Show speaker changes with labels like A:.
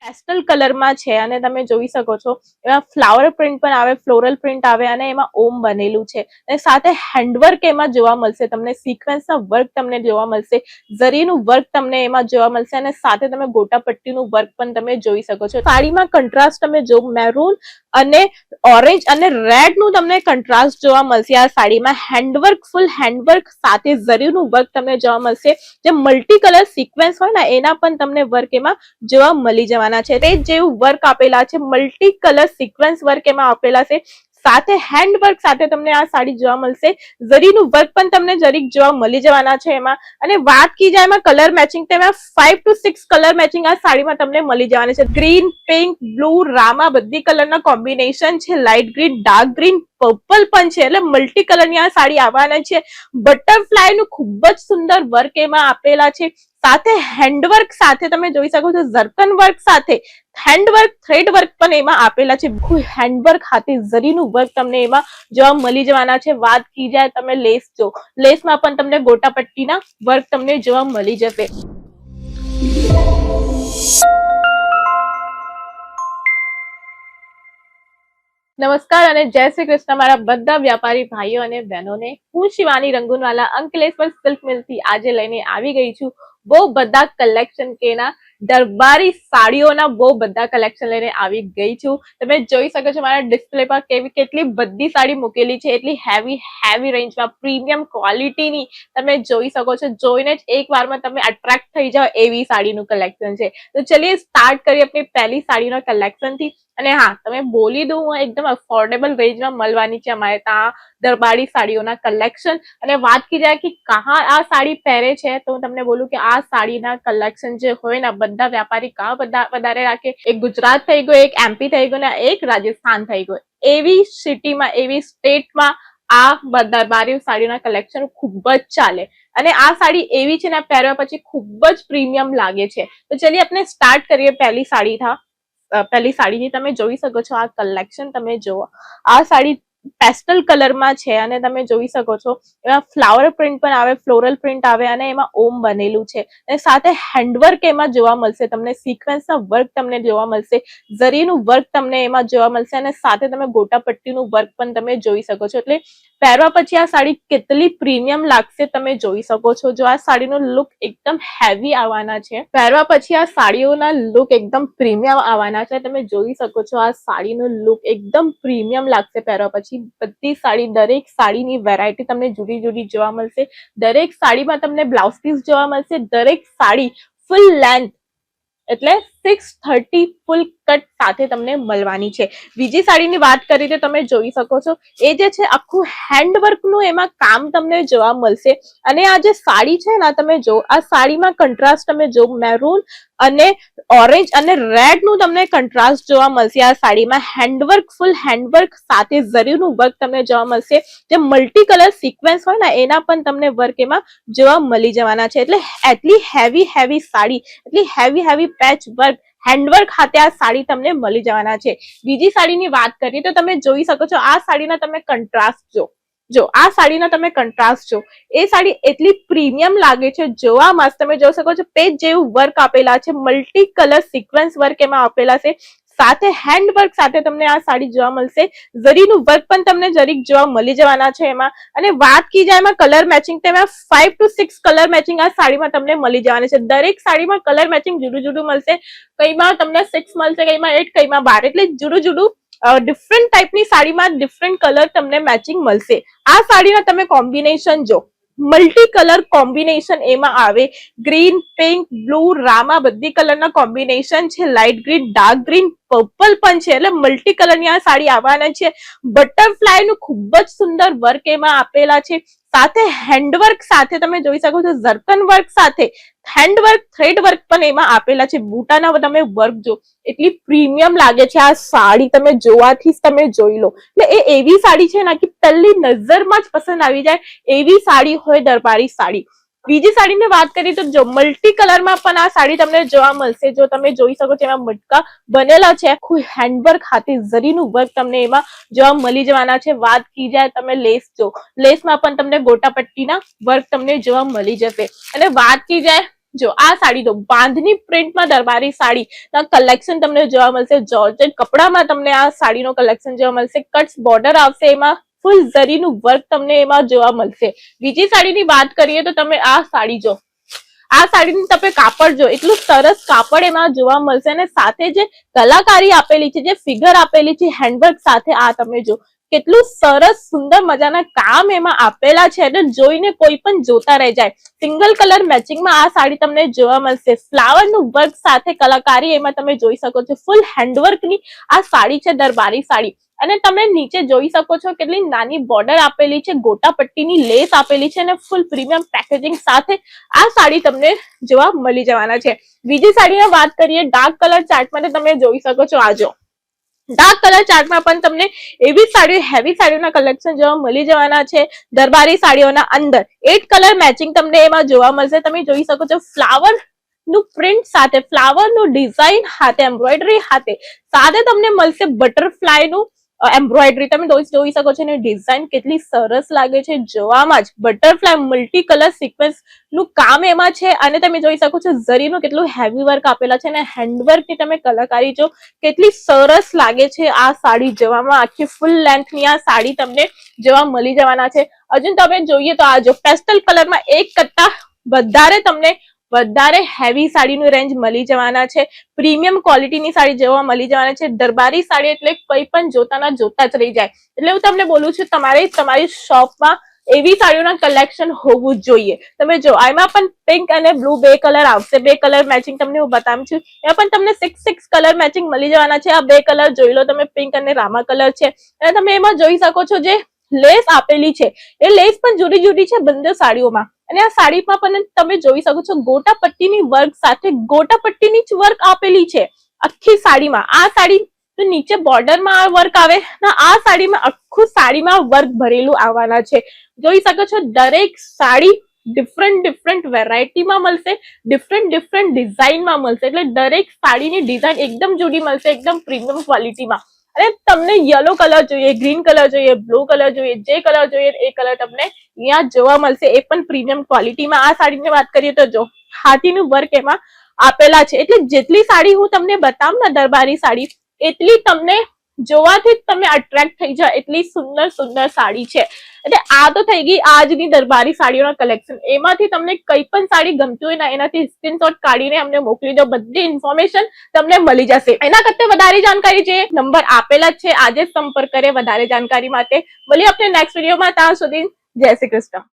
A: Pastel કલરમાં છે અને તમે જોઈ શકો છો એમાં ફ્લાવર પ્રિન્ટ પણ આવે, ફ્લોરલ પ્રિન્ટ આવે અને એમાં ઓમ બનેલું છે અને સાથે હેન્ડવર્ક એમાં જોવા મળશે તમને, સિક્વન્સના વર્ક તમને જોવા મળશે, ઝરીનું વર્ક તમને એમાં જોવા મળશે અને સાથે તમે ગોટાપટ્ટીનું વર્ક પણ તમે જોઈ શકો છો. સાડીમાં કંટ્રાસ્ટ તમે જો મેરૂન અને ઓરેન્જ અને રેડ નું તમને કંટ્રાસ્ટ જોવા મળશે. આ સાડીમાં હેન્ડવર્ક, ફૂલ હેન્ડવર્ક સાથે ઝરીનું વર્ક તમને જોવા મળશે. જે મલ્ટી કલર સિક્વન્સ હોય ને એના પણ તમને વર્ક એમાં જોવા મળી જવાના છે. તે જેવું વર્ક આપેલા છે, મલ્ટી કલર સિક્વન્સ વર્ક એમાં આપેલા છે, સાથે હેન્ડવર્ક સાથે તમને આ સાડી જોવા મળશે. ઝરીનું વર્ક પણ તમને જરીક જોવા મળી જવાના છે એમાં. અને વાત કી જાય એમાં કલર મેચિંગ, તેમાં 5 to 6 કલર મેચિંગ આ સાડીમાં તમને મળી જવાની છે. ગ્રીન, પિંક, બ્લુ, રામા બધી કલરના કોમ્બિનેશન છે. Light green, dark green, purple પણ છે. એટલે મલ્ટી કલરની આ સાડી આવવાના છે. બટરફ્લાય નું ખૂબ જ સુંદર વર્ક એમાં આપેલા છે. સાથે હેન્ડવર્ક સાથે તમે જોઈ શકો છો, ઝરકન વર્ક સાથે હેન્ડવર્ક, થ્રેડ વર્ક પણ એમાં આપેલા છે. હેન્ડવર્ક હાથે ઝરીનું વર્ક તમને એમાં જોવા મળી જવાના છે. વાત કી જાય તમે લેસ જો, લેસમાં પણ તમને ગોટાપટ્ટીના વર્ક તમને જોવા મળી જશે. નમસ્કાર અને જય શ્રી કૃષ્ણ મારા બધા વ્યાપારી ભાઈઓ અને બહેનોને. હું શિવાની રંગુનવાલા અંકલેશ્વર સિલ્ક મિલથી આજે લઈને આવી ગઈ છું બહુ બધા કલેક્શન કેના દરબારી સાડીઓના બહુ બધા કલેક્શન લઈને આવી ગઈ છું. તમે જોઈ શકો છો મારા ડિસ્પ્લે પર કેટલી બધી સાડી મૂકેલી છે. એટલી હેવી રેન્જમાં પ્રીમિયમ ક્વોલિટીની તમે જોઈ શકો છો. જોઈને જ એક વારમાં તમે અટ્રેક્ટ થઈ જાઓ એવી સાડીનું કલેક્શન છે. તો ચલિए સ્ટાર્ટ કરીએ આપણી પહેલી સાડીના કલેક્શનથી. અને હા, તમે બોલી દઉં, એકદમ અફોર્ડેબલ રેન્જમાં મળવાની છે અમારે ત્યાં દરબારી સાડીઓના કલેક્શન. અને વાત કી જાય કે કહા આ સાડી પહેરે છે, તો હું તમને બોલું કે આ સાડીના કલેક્શન જે હોય ને બધા વ્યાપારી કાં વધારે રાખે. એક ગુજરાત થઈ ગયો, એક એમપી થઈ ગયો ને એક રાજસ્થાન થઈ ગયો. એવી સિટીમાં, એવી સ્ટેટમાં આ દરબારી સાડીના કલેક્શન ખૂબ જ ચાલે. અને આ સાડી એવી છે ને પહેરવા પછી ખૂબ જ પ્રીમિયમ લાગે છે. તો ચલીએ આપણે સ્ટાર્ટ કરીએ પહેલી સાડીથી. તમે જોઈ શકો છો આ કલેક્શન, તમે જુઓ આ સાડી પેસ્ટલ કલરમાં છે અને તમે જોઈ શકો છો એમાં ફ્લાવર પ્રિન્ટ પણ આવે, ફ્લોરલ પ્રિન્ટ આવે અને એમાં ઓમ બનેલું છે અને સાથે હેન્ડવર્ક એમાં જોવા મળશે તમને, સિક્વન્સના વર્ક તમને જોવા મળશે, ઝરીનું વર્ક તમને એમાં જોવા મળશે અને સાથે તમે ગોટાપટ્ટીનું વર્ક પણ તમે જોઈ શકો છો. એટલે પહેરવા પછી આ સાડી કેટલી પ્રીમિયમ લાગશે તમે જોઈ શકો છો. જો આ સાડીનો લુક એકદમ હેવી આવવાના છે, પહેરવા પછી આ સાડીઓના લુક એકદમ પ્રીમિયમ આવવાના છે. તમે જોઈ શકો છો આ સાડીનો લુક એકદમ પ્રીમિયમ લાગશે પહેરવા પછી. બધી સાડી, દરેક સાડીની વેરાયટી તમને જુદી જુદી જોવા મળશે. દરેક સાડીમાં તમને બ્લાઉઝ પીસ જોવા મળશે. દરેક સાડી ફૂલ લેન્થ એટલે 630 ફૂલ કટ સાથે તમને મળવાની છે. બીજી સાડીની વાત કરીએ તો તમે જોઈ શકો છો એ જે છે આખું હેન્ડવર્કનું એમાં કામ તમને જોવા મળશે. અને આ જે સાડી છે ને તમે જો, આ સાડીમાં કંટ્રાસ્ટ તમે જો મેરૂન અને ઓરેન્જ અને રેડ નું તમને કંટ્રાસ્ટ જોવા મળશે. આ સાડીમાં હેન્ડવર્ક, ફૂલ હેન્ડવર્ક સાથે ઝરીનું વર્ક તમને જોવા મળશે. જે મલ્ટી કલર સિક્વન્સ હોય ને એના પણ તમને વર્ક એમાં જોવા મળી જવાના છે. એટલે એટલી હેવી સાડી, એટલી હેવી પેચ વર્ક, હેન્ડવર્ક હાથે આ સાડી તમને મળી જવાના છે. બીજી સાડીની વાત કરીએ તો તમે જોઈ શકો છો આ સાડીના તમે કંટ્રાસ્ટ જો આ સાડીના તમે કંટ્રાસ્ટ જો, એ સાડી એટલી પ્રીમિયમ લાગે છે, જોવા મસ્ત. તમે જોઈ શકો છો પેજ જેવું વર્ક આપેલા છે, મલ્ટી કલર સિક્વન્સ વર્ક એમાં આપેલા છે. સાથે હેન્ડવર્ક સાથે તમને આ સાડી જોવા મળશે. ઝરીનું વર્ક પણ તમને જરીક જોવા મળી જવાના છે એમાં. અને વાત કી જાય એમાં કલર મેચિંગ, તેમાં 5 to 6 કલર મેચિંગ આ સાડીમાં તમને મળી જવાની છે. દરેક સાડીમાં કલર મેચિંગ જુદું મળશે. કઈમાં તમને 6 મળશે, કઈમાં 8, કઈમાં 12. એટલે જુદું ડિફરન્ટ ટાઈપની સાડીમાં ડિફરન્ટ કલર તમને મેચિંગ મળશે. આ સાડીના તમે કોમ્બિનેશન જો, મલ્ટી કલર કોમ્બિનેશન એમાં આવે. ગ્રીન, પિંક, બ્લુ, રામા બધી કલરના કોમ્બિનેશન છે. Light green, dark green, purple પણ છે. એટલે મલ્ટી કલરની આ સાડી આવવાના છે. બટરફ્લાય નું ખૂબ જ સુંદર વર્ક એમાં આપેલા છે. સાથે હેન્ડવર્ક સાથે તમે જોઈ શકો છો, ઝરકન વર્ક સાથે હેન્ડવર્ક, થ્રેડ વર્ક પણ એમાં આપેલા છે. બૂટાના તમે વર્ક જો, એટલી પ્રીમિયમ લાગે છે આ સાડી. તમે જોવાથી જ તમે જોઈ લો. એટલે એ એવી સાડી છે ને કે પહેલી નજરમાં જ પસંદ આવી જાય એવી સાડી હોય દરબારી સાડી. બીજી સાડીની વાત કરીએ તો જો મલ્ટી કલરમાં પણ આ સાડી તમને જોવા મળશે. જો તમે જોઈ શકો છો એમાં મટકા બનેલા છે, આખું હેન્ડવર્ક હાથે ઝરીનું વર્ક તમને એમાં જોવા મળી જવાના છે. વાત કી જાય તમે લેસ જો, લેસમાં પણ તમને ગોટાપટ્ટીના વર્ક તમને જોવા મળી જશે. અને વાત કી જાય જો આ સાડી તો બાંધની પ્રિન્ટમાં દરબારી સાડીના કલેક્શન તમને જોવા મળશે. જોર્જેટ કપડામાં તમને આ સાડીનો કલેક્શન જોવા મળશે. કટ્સ બોર્ડર આવશે, એમાં ફૂલ ઝરીનું વર્ક તમને એમાં જોવા મળશે. બીજી સાડીની વાત કરીએ તો તમે આ સાડી જો, આ સાડીનું તમે કાપડ જો, એટલું સરસ કાપડ એમાં જોવા મળશે અને સાથે જે કલાકારી આપેલી છે, જે ફિગર આપેલી છે હેન્ડવર્ક સાથે, આ તમે જો કેટલું સરસ સુંદર મજાના કામ એમાં આપેલા છે અને જોઈને કોઈ પણ જોતા રહી જાય. સિંગલ કલર મેચિંગમાં આ સાડી તમને જોવા મળશે. ફ્લાવરનું વર્ક સાથે કલાકારી એમાં તમે જોઈ શકો છો. ફૂલ હેન્ડવર્કની આ સાડી છે, દરબારી સાડી. અને તમે નીચે જોઈ શકો છો કેટલી નાની બોર્ડર આપેલી છે, ગોટા પટ્ટીની લેસ આપેલી છે અને ફૂલ પ્રીમિયમ પેકેજિંગ સાથે આ સાડી તમને જોવા મળી જવાના છે. બીજી સાડીની વાત કરીએ, ડાર્ક કલર ચાર્ટમાં તમે જોઈ શકો છો. આજો ડાર્ક કલર ચાર્ટમાં પણ તમને એવી સાડીઓ, હેવી સાડીઓના કલેક્શન જોવા મળી જવાના છે. દરબારી સાડીઓના અંદર 8 કલર મેચિંગ તમને એમાં જોવા મળશે. તમે જોઈ શકો છો ફ્લાવર નું પ્રિન્ટ સાથે, ફ્લાવર નું ડિઝાઇન હાથે, એમ્બ્રોઇડરી હાથે સાથે તમને મળશે બટરફ્લાય નું એમ્બ્રોઇડરી. તમે જોઈ શકો છો, ડિઝાઇન કેટલી સરસ લાગે છે જોવામાં જ. બટરફ્લાય મલ્ટી કલર સિક્વન્સ નું કામ એમાં છે અને તમે જોઈ શકો છો ઝરીનું કેટલું હેવી વર્ક આપેલા છે અને હેન્ડવર્ક ની તમે કલાકારી જો કેટલી સરસ લાગે છે આ સાડી જોવામાં. આખી ફૂલ લેન્થ ની આ સાડી તમને જોવા મળી જવાના છે. હજુ તમે જોઈએ તો આ જો પેસ્ટલ કલરમાં એક કરતા વધારે હેવી સાડીનું રેન્જ મળી જવાના છે. પ્રીમિયમ ક્વોલિટીની સાડી જોવા મળી જવાના છે. દરબારી સાડી એટલે કંઈ પણ જોતાના જોતા જ રહી જાય. એટલે હું તમને બોલું છું, તમારી શોપમાં એવી સાડીઓના કલેક્શન હોવું જ જોઈએ. તમે જો આમાં પણ પિંક અને બ્લુ બે કલર આવશે. બે કલર મેચિંગ તમને હું બતાવું છું. એમાં પણ તમને 6 કલર મેચિંગ મળી જવાના છે. આ બે કલર જોઈ લો તમે, પિંક અને રામા કલર છે અને તમે એમાં જોઈ શકો છો જે લેસ આપેલી છે એ લેસ પણ જુદી જુદી છે બંને સાડીઓમાં. અને આ સાડીમાં પણ તમે જોઈ શકો છો ગોટા પટ્ટીની વર્ક સાથે ગોટા પટ્ટીની જ વર્ક આપેલી છે આખી સાડીમાં. આ સાડી તો નીચે બોર્ડરમાં આ વર્ક આવે ને આ સાડીમાં આખું સાડીમાં વર્ક ભરેલું આવવાના છે. જોઈ શકો છો દરેક સાડી ડિફરન્ટ વેરાયટીમાં મળશે, ડિફરન્ટ ડિઝાઇનમાં મળશે. એટલે દરેક સાડીની ડિઝાઇન એકદમ જુદી મળશે, એકદમ પ્રીમિયમ ક્વોલિટીમાં. અને તમને યલો કલર જોઈએ, ગ્રીન કલર જોઈએ, બ્લુ કલર જોઈએ, જે કલર જોઈએ એ કલર તમને અહીંયા જોવા મળશે, એ પણ પ્રીમિયમ ક્વોલિટીમાં. આ સાડીની વાત કરીએ તો જો હાથીનું વર્ક એમાં આપેલા છે. એટલે જેટલી સાડી હું તમને બતાવું ને દરબારી સાડી, એટલી તમને જોવાથી જ તમે અટ્રેક્ટ થઈ જાય, એટલી સુંદર સાડી છે. એટલે આ તો થઈ ગઈ આજની દરબારી સાડીઓના કલેક્શન. એમાંથી તમને કઈ પણ સાડી ગમતી હોય ને એનાથી સ્ક્રીનશોટ કાઢીને અમને મોકલી દો, બધી ઇન્ફોર્મેશન તમને મળી જશે. એના કરતા વધારે જાણકારી જે નંબર આપેલા છે આજે સંપર્ક કરે વધારે જાણકારી માટે. મળીએ આપણે નેક્સ્ટ વિડીયોમાં. ત્યાં સુધી જય શ્રી કૃષ્ણ.